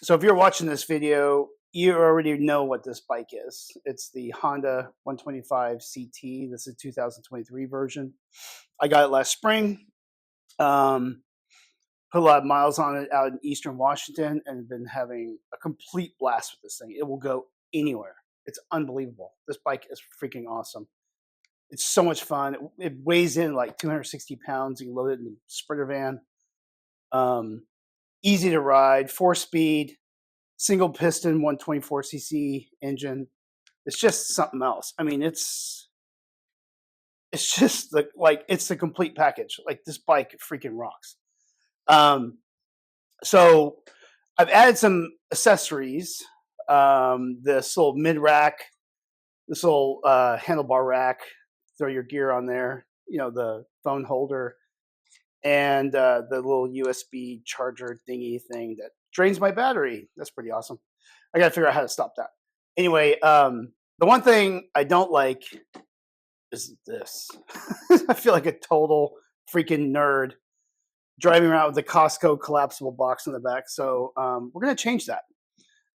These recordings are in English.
So if you're watching this video, you already know what this bike is. It's the Honda 125 CT. This is 2023 version. I got it last spring. Put a lot of miles on it out in Eastern Washington and been having a complete blast with this thing. It will go anywhere. It's unbelievable. This bike is freaking awesome. It's so much fun. It weighs in like 260 pounds. You can load it in the Sprinter van. Easy to ride, 4-speed, single piston, 124cc engine. It's just something else. I mean, it's just like it's the complete package. Like this bike freaking rocks. So I've added some accessories. This little mid rack, this little handlebar rack. Throw your gear on there. You know, the phone holder, and the little USB charger thingy thing that drains my battery. That's pretty awesome. I got to figure out how to stop that. Anyway, the one thing I don't like is this. I feel like a total freaking nerd driving around with the Costco collapsible box in the back. So we're going to change that.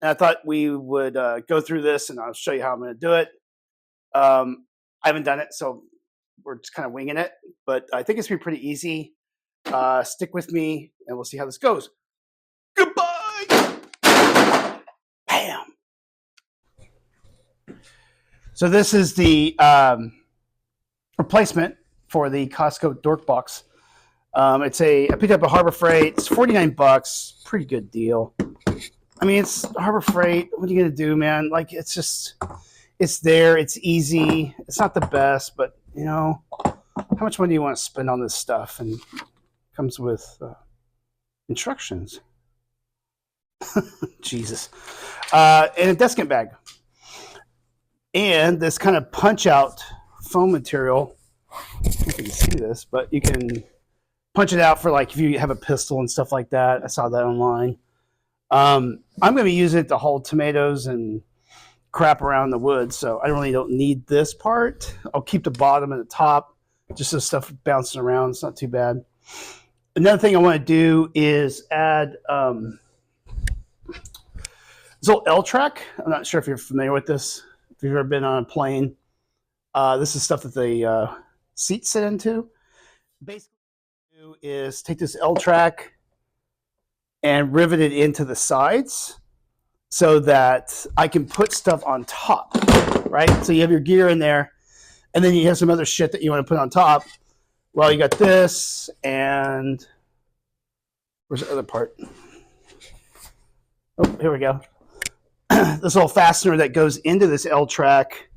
And I thought we would go through this, and I'll show you how I'm going to do it. I haven't done it, so we're just kind of winging it. But I think it's going to be pretty easy. Stick with me, and we'll see how this goes. Goodbye! Bam! So this is the replacement for the Costco Dork Box. I picked up a Harbor Freight. It's $49. Pretty good deal. I mean, it's Harbor Freight. What are you going to do, man? Like, it's there. It's easy. It's not the best, but, you know, how much money do you want to spend on this stuff? And it comes with instructions. Jesus. And a desking bag. And this kind of punch-out foam material. You can see this, but you can punch it out for, like, if you have a pistol and stuff like that. I saw that online. I'm going to be using it to haul tomatoes and crap around the woods, so I really don't need this part. I'll keep the bottom and the top, just so stuff bouncing around. It's not too bad. Another thing I want to do is add this little L-track. I'm not sure if you're familiar with this. If you've ever been on a plane, this is stuff that the seats sit into. Basically, what I do is take this L-track and rivet it into the sides so that I can put stuff on top, right? So you have your gear in there, and then you have some other shit that you want to put on top. Well, you got this, and where's the other part? Oh, here we go. This little fastener that goes into this L-track.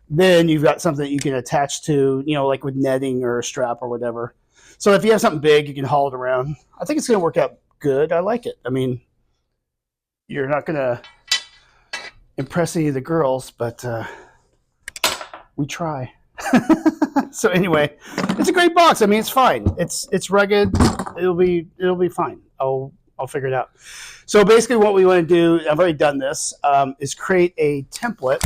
Then you've got something that you can attach to, you know, like with netting or a strap or whatever. So if you have something big, you can haul it around. I think it's going to work out good. I like it. I mean, you're not going to impress any of the girls, but we try. So anyway, it's a great box. I mean, it's fine. It's rugged. It'll be fine. I'll figure it out. So basically what we want to do, I've already done this, is create a template.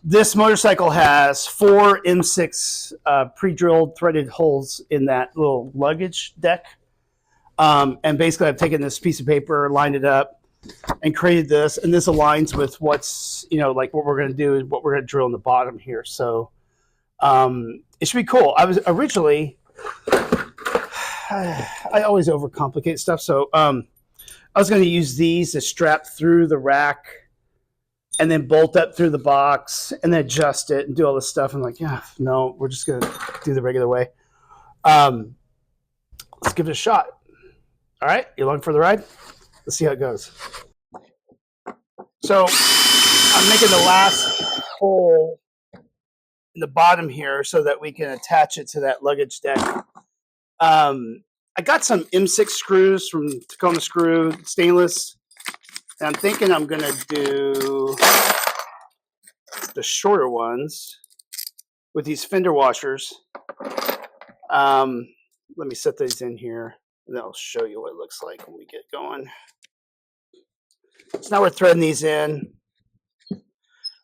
This motorcycle has 4 M6 pre-drilled threaded holes in that little luggage deck. And basically I've taken this piece of paper, lined it up, and created this. And this aligns with what's, you know, like what we're going to do and what we're going to drill in the bottom here. So it should be cool. I was originally, I always overcomplicate stuff. So I was going to use these to strap through the rack and then bolt up through the box and then adjust it and do all this stuff. I'm like, yeah, no, we're just going to do the regular way. Let's give it a shot. All right, you along for the ride? Let's see how it goes. So I'm making the last hole in the bottom here so that we can attach it to that luggage deck. I got some M6 screws from Tacoma Screw, stainless. And I'm thinking I'm going to do the shorter ones with these fender washers. Let me set these in here, and I'll show you what it looks like when we get going. So now we're threading these in.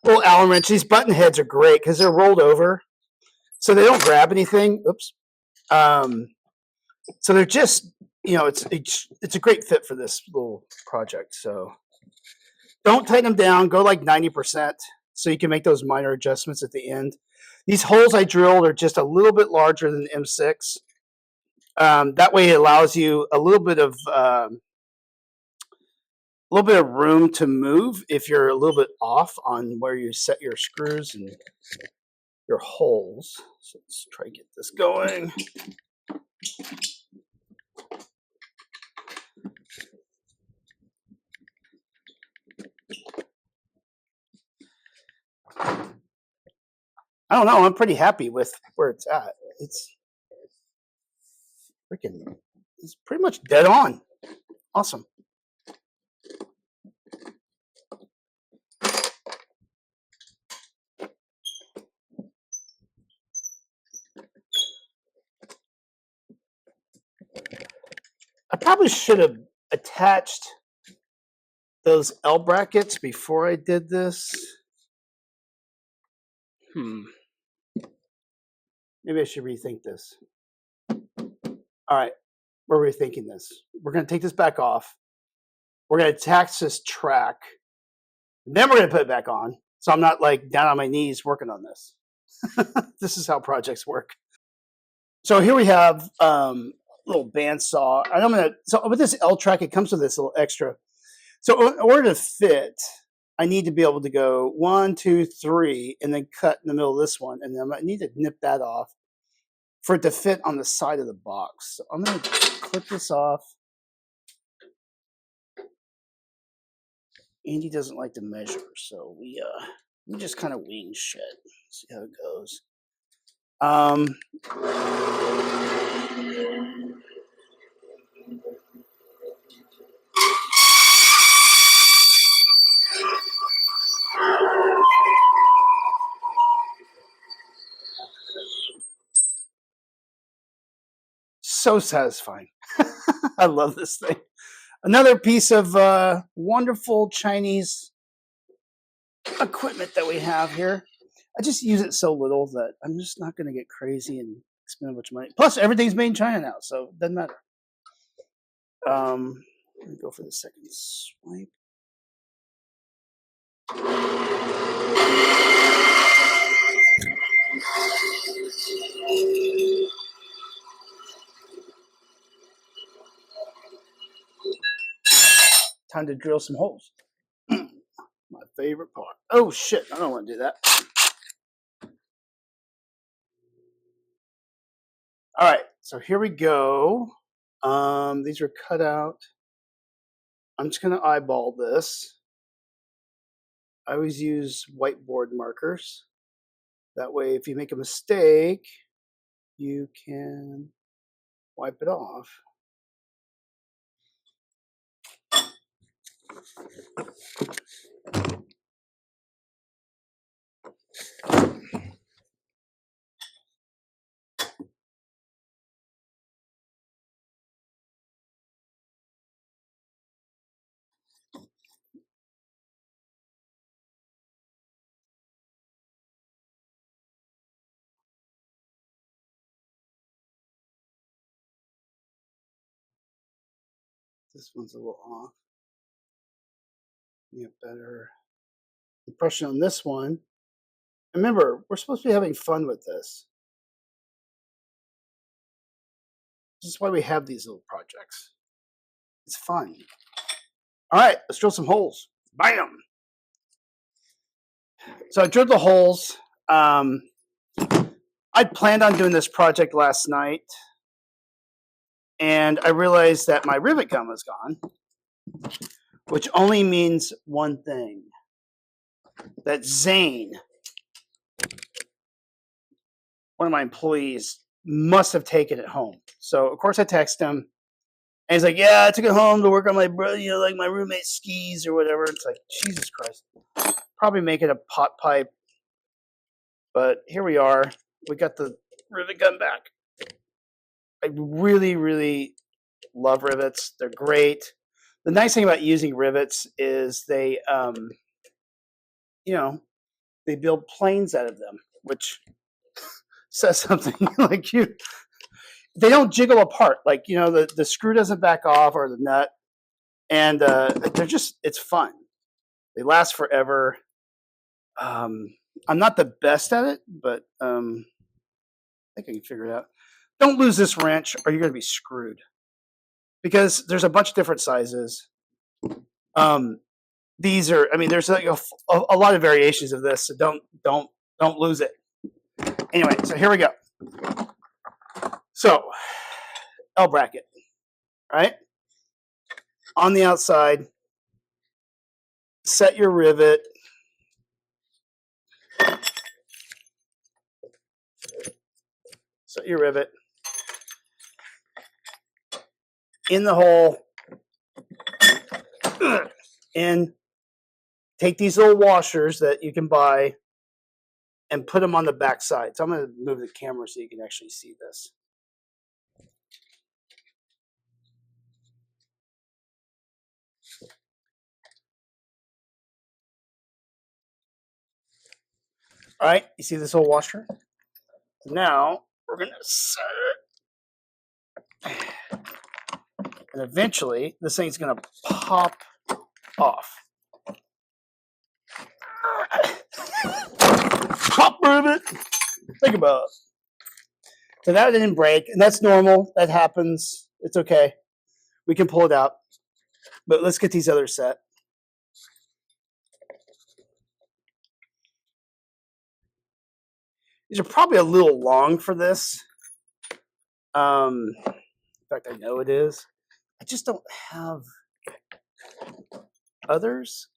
Little Allen wrench. These button heads are great because they're rolled over, so they don't grab anything. Oops. So they're just it's a great fit for this little project. So don't tighten them down. Go like 90%, so you can make those minor adjustments at the end. These holes I drilled are just a little bit larger than M6. That way, it allows you a little bit of room to move if you're a little bit off on where you set your screws and your holes. So let's try to get this going. I don't know. I'm pretty happy with where it's at. It's pretty much dead on. Awesome. I probably should have attached those L brackets before I did this. Maybe I should rethink this. All right, we're rethinking this. We're going to take this back off. We're going to attach this track. Then we're going to put it back on. So I'm not like down on my knees working on this. This is how projects work. So here we have little bandsaw. And I'm going to, so with this L track, it comes with this little extra. So in order to fit, I need to be able to go 1, 2, 3, and then cut in the middle of this one. And then I need to nip that off for it to fit on the side of the box. So I'm going to clip this off. Andy doesn't like to measure, so we just kind of wing shit. See how it goes. So satisfying. I love this thing. Another piece of wonderful Chinese equipment that we have here. I just use it so little that I'm just not going to get crazy and spend a bunch of money. Plus, everything's made in China now, so it doesn't matter. Let me go for the second swipe. Time to drill some holes. My favorite part. Oh shit, I don't want to do that. All right, so here we go. These are cut out. I'm just going to eyeball this. I always use whiteboard markers. That way, if you make a mistake, you can wipe it off. This one's a little off. Get better impression on this one. Remember, we're supposed to be having fun with this. This is why we have these little projects. It's fun. All right, let's drill some holes. Bam! So I drilled the holes. I planned on doing this project last night, and I realized that my rivet gun was gone, which only means one thing. That Zane, one of my employees, must have taken it home. So, of course, I text him. And he's like, yeah, I took it home to work on my brother, like my roommate's skis or whatever. It's like, Jesus Christ. Probably make it a pot pipe. But here we are. We got the rivet gun back. I really, really love rivets. They're great. The nice thing about using rivets is they, they build planes out of them, which says something. Like they don't jiggle apart. Like, you know, the screw doesn't back off or the nut. And they're just, it's fun. They last forever. I'm not the best at it, but I think I can figure it out. Don't lose this wrench or you're going to be screwed. Because there's a bunch of different sizes. These are, I mean, there's like a lot of variations of this, so don't lose it. Anyway, so here we go. So, L bracket, right? On the outside, set your rivet. Set your rivet in the hole, and take these little washers that you can buy and put them on the back side. So I'm going to move the camera so you can actually see this. All right, you see this little washer? Now we're going to set it. And eventually, this thing's going to pop off. Pop rivet. Think about it. So that didn't break, and that's normal. That happens. It's okay. We can pull it out. But let's get these others set. These are probably a little long for this. In fact, I know it is. I just don't have others.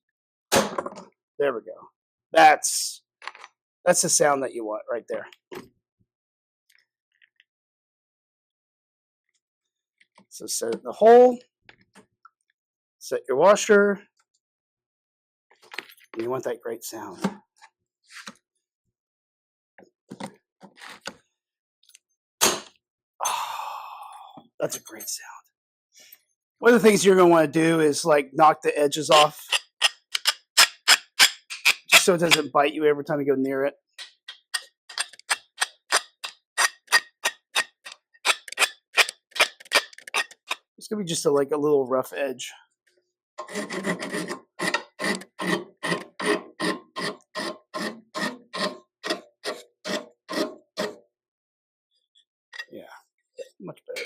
There we go. That's the sound that you want right there. So set it in the hole. Set your washer. And you want that great sound. Oh, that's a great sound. One of the things you're going to want to do is like knock the edges off, just so it doesn't bite you every time you go near it. It's going to be just like a little rough edge. Yeah, much better.